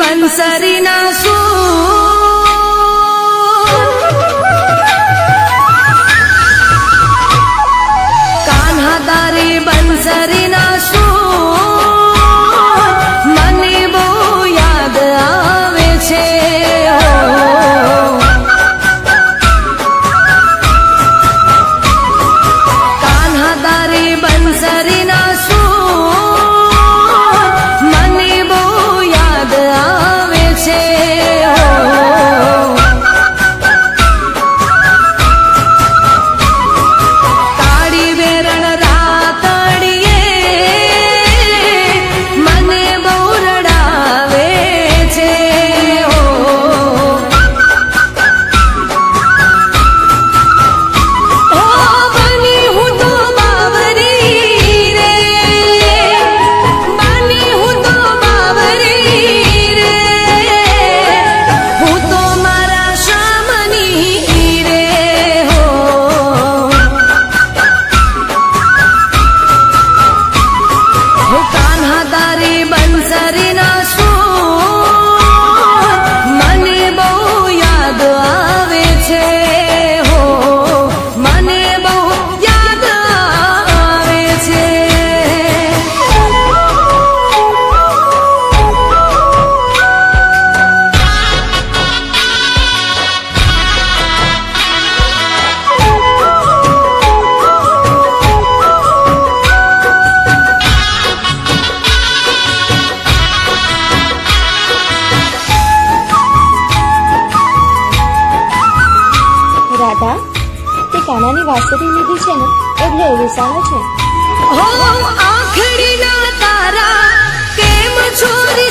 બંસરીના કાન્હા તારી બંસરીના મને બહુ યાદ આવે છે કાન્હા તારી બંસરીના મને બહુ યાદ આવે છે તાળી વેરણ રાતડીએ મને બહુ રડાવે છે ઓ બની હું તો બાવરી રે બની હું તો બાવરી રે હું તો મારા શામની રે હો કાન્હા તારી બંસરીના મને બહુ યાદ આવે છે હો મને બહુ યાદ આવે છે રાધા, તે કાનાની વાસળી લીધી છે ને એટલે રુસાણો છે. હો આખડીના તારા કેમ છોરી